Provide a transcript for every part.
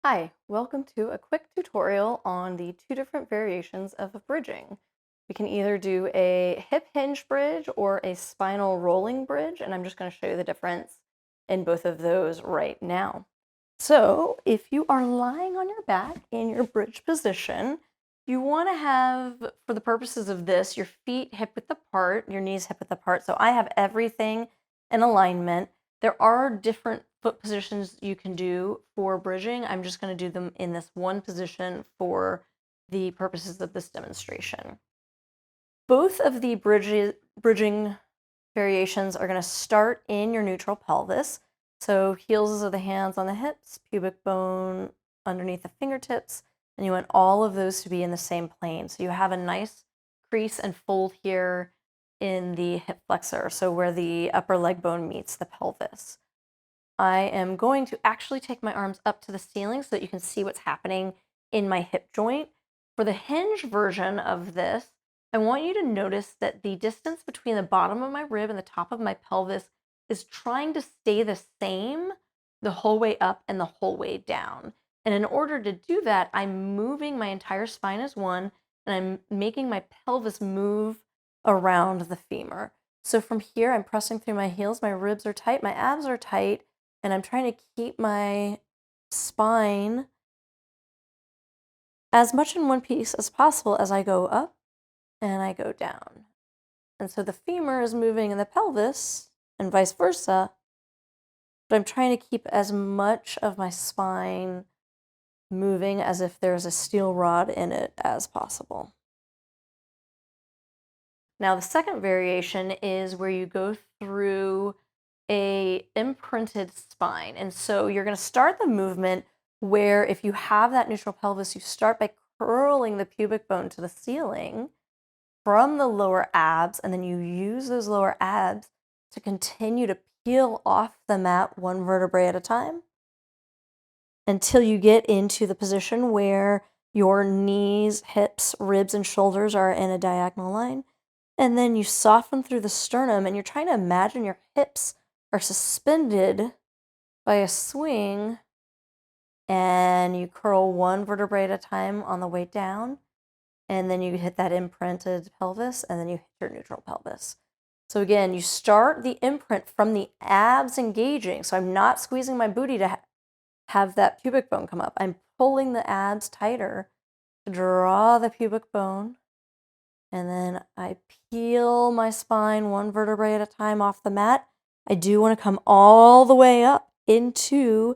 Hi, welcome to a quick tutorial on the two different variations of bridging. We can either do a hip hinge bridge or a spinal rolling bridge, and I'm just going to show you the difference in both of those right now. So if you are lying on your back in your bridge position, you want to have, for the purposes of this, your feet hip width apart, your knees hip width apart. So I have everything in alignment. There are different foot positions you can do for bridging. I'm just going to do them in this one position for the purposes of this demonstration. Both of the bridging variations are going to start in your neutral pelvis. So heels of the hands on the hips, pubic bone underneath the fingertips, and you want all of those to be in the same plane. So you have a nice crease and fold here in the hip flexor, so where the upper leg bone meets the pelvis. I am going to actually take my arms up to the ceiling so that you can see what's happening in my hip joint. For the hinge version of this, I want you to notice that the distance between the bottom of my rib and the top of my pelvis is trying to stay the same the whole way up and the whole way down. And in order to do that, I'm moving my entire spine as one, and I'm making my pelvis move around the femur. So from here, I'm pressing through my heels, my ribs are tight, my abs are tight, and I'm trying to keep my spine as much in one piece as possible as I go up and I go down. And so the femur is moving in the pelvis and vice versa, but I'm trying to keep as much of my spine moving as if there's a steel rod in it as possible. Now, the second variation is where you go through a imprinted spine. And so you're going to start the movement where if you have that neutral pelvis, you start by curling the pubic bone to the ceiling from the lower abs, and then you use those lower abs to continue to peel off the mat one vertebrae at a time until you get into the position where your knees, hips, ribs, and shoulders are in a diagonal line. And then you soften through the sternum, and you're trying to imagine your hips are suspended by a swing, and you curl one vertebrae at a time on the way down, and then you hit that imprinted pelvis, and then you hit your neutral pelvis. So again, you start the imprint from the abs engaging. So I'm not squeezing my booty to have that pubic bone come up. I'm pulling the abs tighter to draw the pubic bone. And then I peel my spine one vertebrae at a time off the mat. I do want to come all the way up into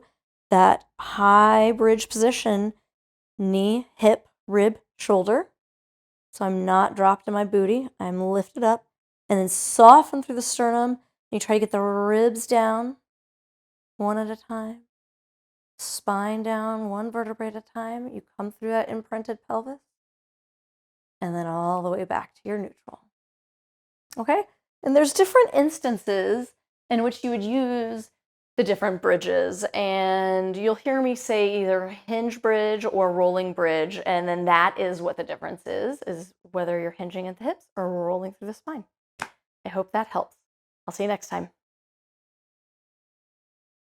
that high bridge position, knee, hip, rib, shoulder. So I'm not dropped in my booty. I'm lifted up and then soften through the sternum. You try to get the ribs down one at a time, spine down one vertebrae at a time. You come through that imprinted pelvis and then all the way back to your neutral. Okay? And there's different instances in which you would use the different bridges, and you'll hear me say either hinge bridge or rolling bridge, and then that is what the difference is whether you're hinging at the hips or rolling through the spine. I hope that helps. I'll see you next time.